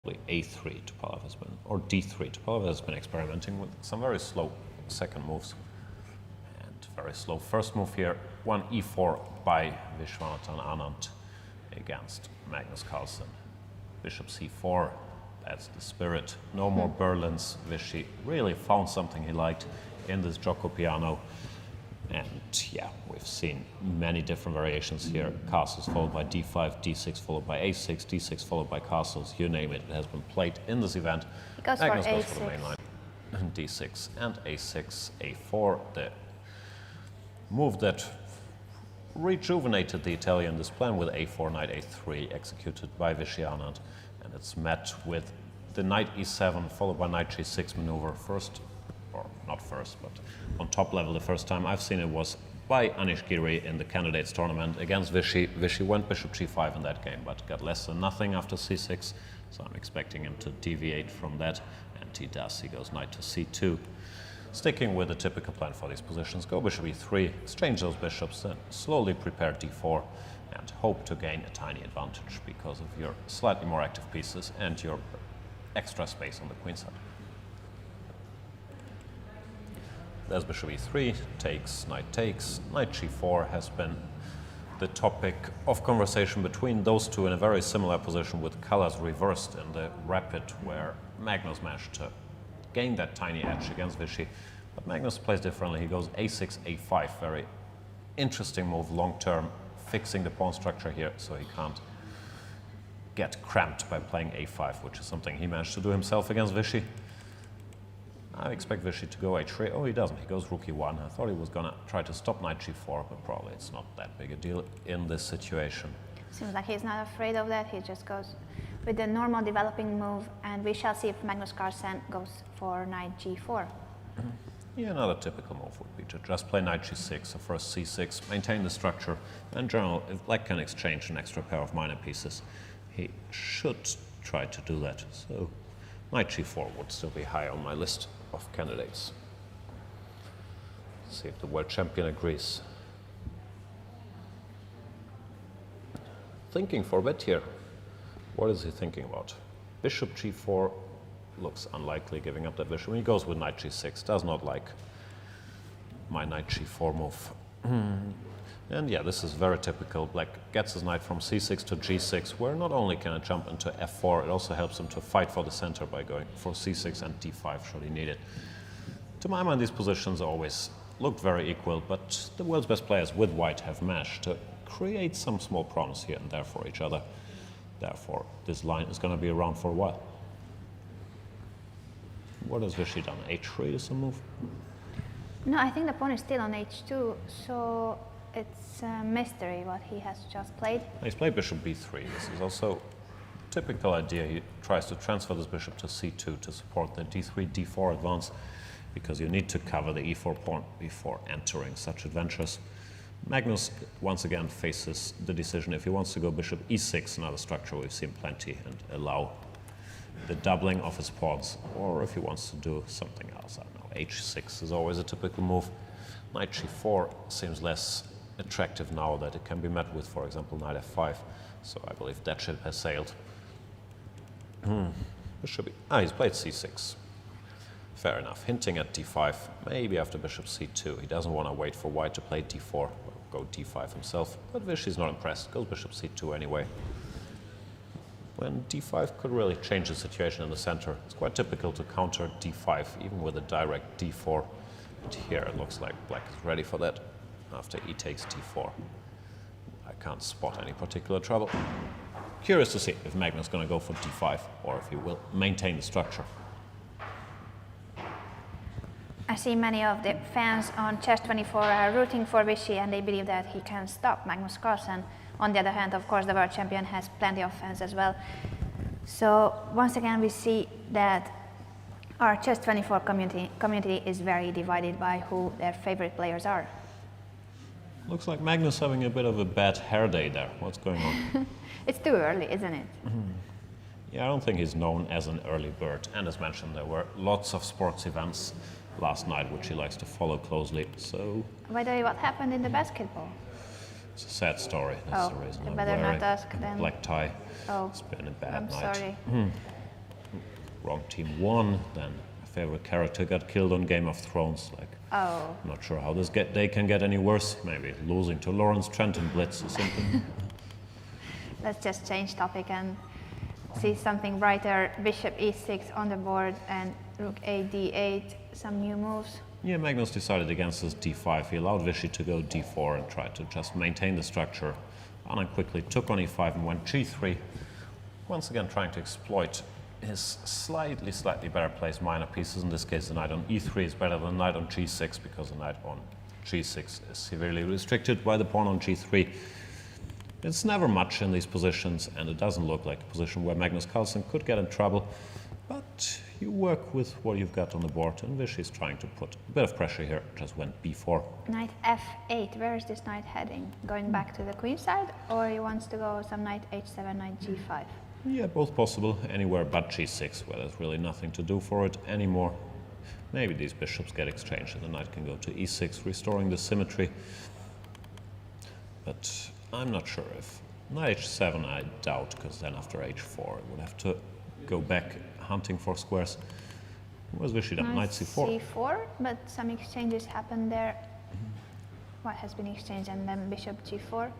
a3. Topalov has been, or d3. Topalov has been experimenting with some very slow second moves and very slow first move here. One e4 by Viswanathan Anand against Magnus Carlsen. Bishop c4. That's the spirit. No more Berlins. Vishy really found something he liked in this Gioco Piano. And yeah, we've seen many different variations here. Castles followed by d5, d6 followed by a6, d6 followed by castles, you name it. It has been played in this event. Magnus goes for the main line. d6 and a6, a4. The move that rejuvenated the Italian display with a4, knight a3 executed by Vishy Anand. And it's met with the knight e7 followed by knight g6 maneuver. First, or not first, but on top level the first time I've seen it was by Anish Giri in the candidates tournament against Vishy. Vishy went bishop g5 in that game, but got less than nothing after c6, so I'm expecting him to deviate from that, and he does. He goes knight to c2. Sticking with the typical plan for these positions, go bishop e3, exchange those bishops, then slowly prepare d4, and hope to gain a tiny advantage because of your slightly more active pieces and your extra space on the queen side. There's bishop e3, takes, knight g4 has been the topic of conversation between those two in a very similar position with colors reversed in the rapid where Magnus managed to gain that tiny edge against Vishy. But Magnus plays differently. He goes a6, a5, very interesting move long term, fixing the pawn structure here so he can't get cramped by playing a5, which is something he managed to do himself against Vishy. I expect Vishy to go h3. Oh, he doesn't. He goes rook e1. I thought he was going to try to stop knight g4, but probably it's not that big a deal in this situation. Seems like he's not afraid of that. He just goes with the normal developing move, and we shall see if Magnus Carlsen goes for knight g4. Yeah, another typical move would be to just play knight g6, so first c6, maintain the structure. In general, if black can exchange an extra pair of minor pieces, he should try to do that. So knight g4 would still be high on my list of candidates. Let's see if the world champion agrees. Thinking for a bit here. What is he thinking about? Bishop g4 looks unlikely, giving up that bishop. He goes with knight g6, does not like my knight g4 move. And yeah, this is very typical. Black gets his knight from c6 to g6, where not only can it jump into f4, it also helps him to fight for the center by going for c6 and d5 should he need it. To my mind, these positions always looked very equal, but the world's best players with white have managed to create some small problems here and there for each other. Therefore, this line is going to be around for a while. What has Vishy done? h3 is a move? No, I think the pawn is still on h2, so it's a mystery what he has just played. He's played bishop b3. This is also a typical idea. He tries to transfer this bishop to c2 to support the d3, d4 advance, because you need to cover the e4 pawn before entering such adventures. Magnus once again faces the decision if he wants to go bishop e6, another structure we've seen plenty, and allow the doubling of his pawns, or if he wants to do something else. I don't know, h6 is always a typical move. Knight g4 seems less attractive now that it can be met with, for example, knight f5. So I believe that ship has sailed. He's played c6. Fair enough. Hinting at d5, maybe after bishop c2. He doesn't want to wait for white to play d4, or go d5 himself. But Vishy's not impressed. Goes bishop c2 anyway. When d5 could really change the situation in the center. It's quite typical to counter d5, even with a direct d4. But here it looks like black is ready for that after e takes d4. I can't spot any particular trouble. Curious to see if Magnus is going to go for d5 or if he will maintain the structure. I see many of the fans on Chess24 are rooting for Vishy, and they believe that he can stop Magnus Carlsen. On the other hand, of course, the world champion has plenty of fans as well. So once again, we see that our Chess24 community is very divided by who their favorite players are. Looks like Magnus having a bit of a bad hair day there. What's going on? It's too early, isn't it? Yeah, I don't think he's known as an early bird. And as mentioned, there were lots of sports events last night, which he likes to follow closely. So, by the way, what happened in the basketball? It's a sad story. That's the reason I I'm better wearing not ask then. black tie. Oh, It's been a bad I'm night. sorry. wrong team won, then a favorite character got killed on Game of Thrones. Like, Oh, I'm not sure how this day can get any worse. Maybe losing to Lawrence Trenton Blitz or something. let's just change topic and see something brighter. Bishop e6 on the board and rook a d8, some new moves. Yeah, Magnus decided against his d5. He allowed Vishy to go d4 and tried to just maintain the structure. Anand quickly took on e5 and went g3. Once again trying to exploit his slightly better placed minor pieces. In this case, the knight on e3 is better than the knight on g6 because the knight on g6 is severely restricted by the pawn on g3. It's never much in these positions, and it doesn't look like a position where Magnus Carlsen could get in trouble. But you work with what you've got on the board, and Vishy is trying to put a bit of pressure here. Just went b4. Knight f8, where is this knight heading? Going back to the queen side, or he wants to go some knight h7, knight g5? Yeah, both possible, anywhere but g6, where there's really nothing to do for it anymore. Maybe these bishops get exchanged and the knight can go to e6, restoring the symmetry. But I'm not sure if knight h7 I doubt, because then after h4 it would have to go back hunting for squares. Where's Vishy done? Knight c4. c4, but some exchanges happened there. What has been exchanged, and then bishop g4.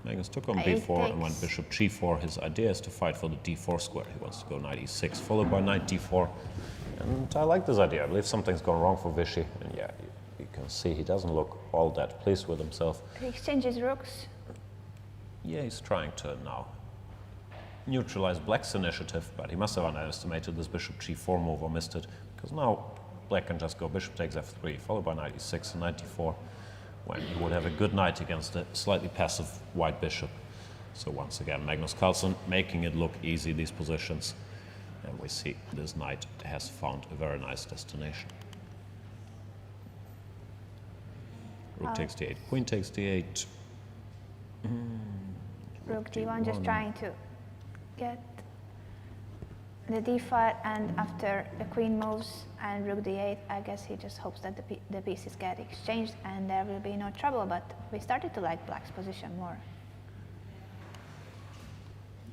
Magnus took on Knight b4 and takes. went bishop g4. His idea is to fight for the d4 square. He wants to go knight e6, followed by knight d4. And I like this idea. I believe something's gone wrong for Vishy. And yeah, you can see he doesn't look all that pleased with himself. He exchanges rooks. Yeah, he's trying to now neutralize Black's initiative, but he must have underestimated this bishop g4 move or missed it, because now Black can just go bishop takes f3, followed by knight e6 and knight d4, when he would have a good knight against a slightly passive white bishop. So once again, Magnus Carlsen making it look easy, these positions, and we see this knight has found a very nice destination. Rook takes d8, queen takes d8. Rook d1, just trying to get the d5, and after the queen moves and rook d8, I guess he just hopes that the pieces get exchanged and there will be no trouble, but we started to like Black's position more.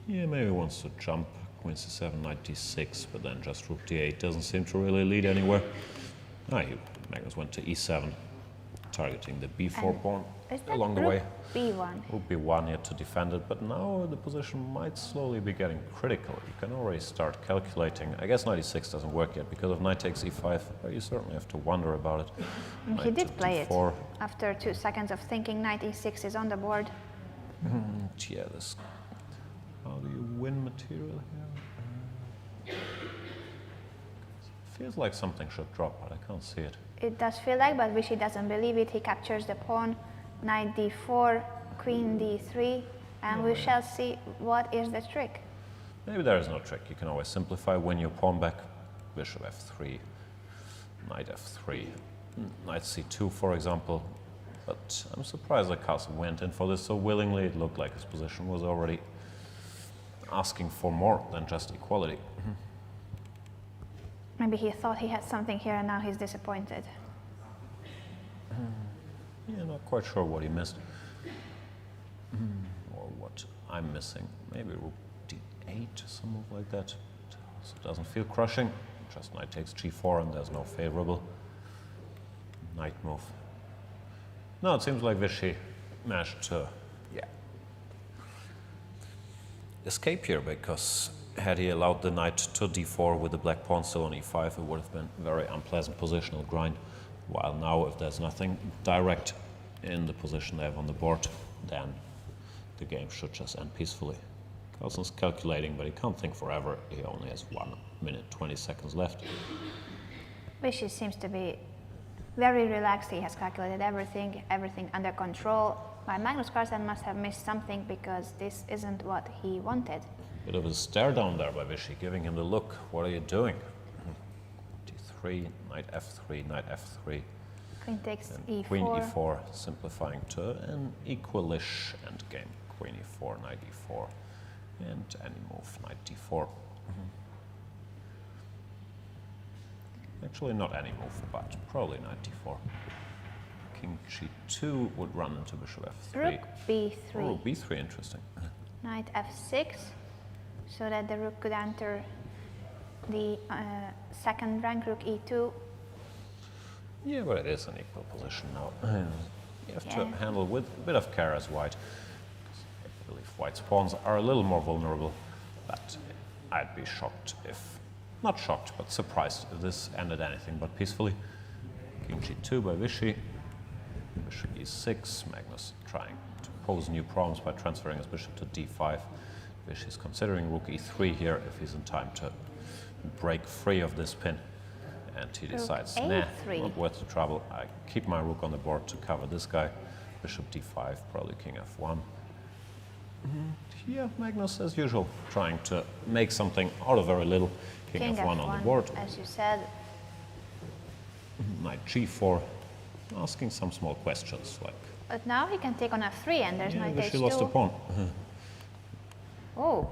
Yeah, maybe he wants to jump queen c7, knight d6, but then just rook d8 doesn't seem to really lead anywhere. Magnus went to e7, targeting the b4 pawn Is that along the rook way. b1? Rook b1 here to defend it, but now the position might slowly be getting critical. You can already start calculating. I guess knight e6 doesn't work yet because of knight takes e5, but you certainly have to wonder about it. He Knight did to play d4. it. After 2 seconds of thinking, knight e6 is on the board. Yeah, this. How do you win material here? Feels like something should drop, but I can't see it. It does feel like, but Vishy doesn't believe it. He captures the pawn, knight d4, queen d3, and we shall see what is the trick. Maybe there is no trick. You can always simplify, win your pawn back. Bishop f3, knight f3, knight c2, for example. But I'm surprised that Carlsen went in for this so willingly. It looked like his position was already asking for more than just equality. Maybe he thought he had something here and now he's disappointed. Yeah, not quite sure what he missed. Or what I'm missing. Maybe rook d8, some move like that. So it doesn't feel crushing. Just knight takes g4 and there's no favorable knight move. No, it seems like Vishy managed to, escape here, because had he allowed the knight to d4 with the black pawn still on e5, it would have been a very unpleasant positional grind. While now, if there's nothing direct in the position they have on the board, then the game should just end peacefully. Carlsen's calculating, but he can't think forever. He only has 1 minute, 20 seconds left. Vishy seems to be very relaxed. He has calculated everything under control. But Magnus Carlsen must have missed something, because this isn't what he wanted. Bit of a stare down there by Vishy, giving him the look. What are you doing? d3, knight f3, knight f3. Queen takes And e4. queen e4, simplifying to an equalish endgame. Queen e4, knight e4, and any move, knight d4. Actually, not any move, but probably knight d4. King g2 would run into bishop f3. Rook b3. Oh, b3, interesting. Knight f6, so that the rook could enter the second rank rook e2. Yeah, but it is an equal position now. You have to handle with a bit of care as white. I believe white's pawns are a little more vulnerable, but I'd be shocked if, not shocked, but surprised if this ended anything but peacefully. King g2 by Vishy, bishop e6, Magnus trying to pose new problems by transferring his bishop to d5. Vishy's considering rook e3 here if he's in time to break free of this pin. And he decides, nah, not worth the trouble. I keep my rook on the board to cover this guy. Bishop d5, probably king f1. Here, Magnus, as usual, trying to make something out of very little. King f1 on the board. As you said. Knight g4, asking some small questions like. But now he can take on f3, and there's knight h2. She lost a pawn. Oh,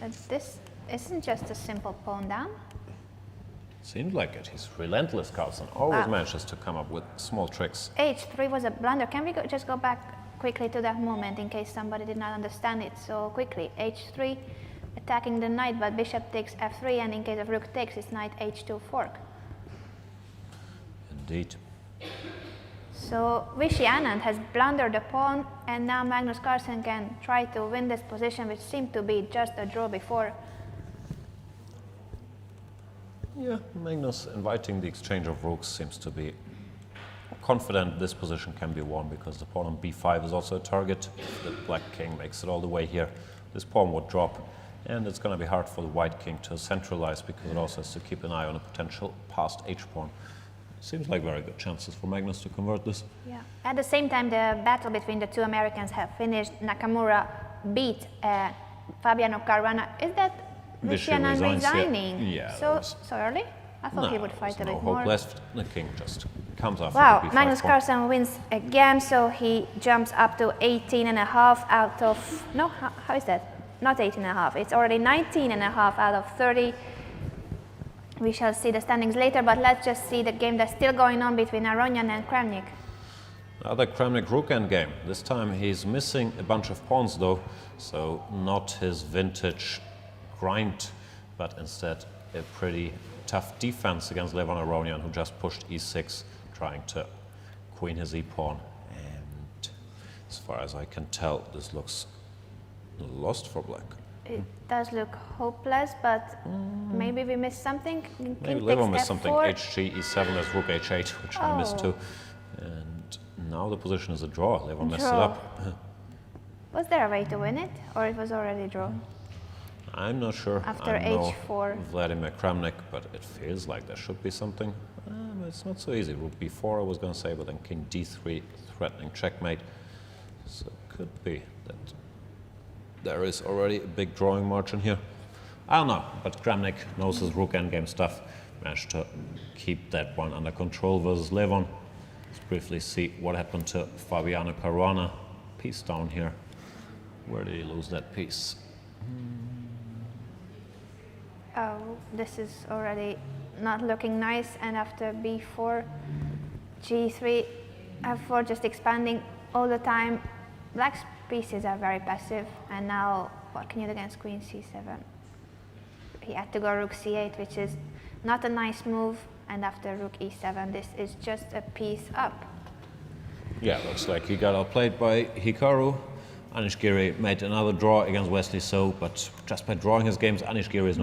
but this isn't just a simple pawn down. Seemed like it. He's relentless, Carlsen. Always manages to come up with small tricks. h3 was a blunder. Can we just go back quickly to that moment in case somebody did not understand it so quickly? h3 attacking the knight, but bishop takes f3, and in case of rook takes, it's knight h2 fork. Indeed. So Vishy Anand has blundered the pawn, and now Magnus Carlsen can try to win this position, which seemed to be just a draw before. Yeah, Magnus inviting the exchange of rooks seems to be confident this position can be won because the pawn on b5 is also a target. If the black king makes it all the way here, this pawn would drop, and it's going to be hard for the white king to centralize because it also has to keep an eye on a potential passed h-pawn. Seems like very good chances for Magnus to convert this. Yeah. At the same time, the battle between the two Americans have finished. Nakamura beat Fabiano Caruana. Is that Vishy Anand resigning? Yeah. So early? I thought he would fight a bit more. No hope left. The king just comes off. Wow, Magnus Carlsen wins again, so he jumps up to 18.5 out of, no, how is that? Not 18.5, it's already 19.5 out of 30. We shall see the standings later, but let's just see the game that's still going on between Aronian and Kramnik. Another Kramnik rook endgame. This time he's missing a bunch of pawns though, so not his vintage grind, but instead a pretty tough defense against Levon Aronian, who just pushed e6, trying to queen his e-pawn. And as far as I can tell, this looks lost for black. It does look hopeless, but maybe we missed something. Maybe Levon missed something. Hg, e7, there's rook h8, which I missed too. And now the position is a draw. Levon messed it up. Was there a way to win it, or it was already a draw? I'm not sure. After h4. Vladimir Kramnik, but it feels like there should be something. But it's not so easy. Rook b4 I was going to say, but then king d3 threatening checkmate. So it could be that there is already a big drawing margin here. I don't know, but Kramnik knows his rook endgame stuff. Managed to keep that one under control versus Levon. Let's briefly see what happened to Fabiano Caruana. Piece down here. Where did he lose that piece? Oh, this is already not looking nice, and after b4, g3, f4 just expanding all the time. Black's pieces are very passive, and now what can you do against queen c7? He had to go rook c8, which is not a nice move, and after rook e7, this is just a piece up. Yeah, looks like he got outplayed by Hikaru. Anish Giri made another draw against Wesley So, but just by drawing his games, Anish Giri is not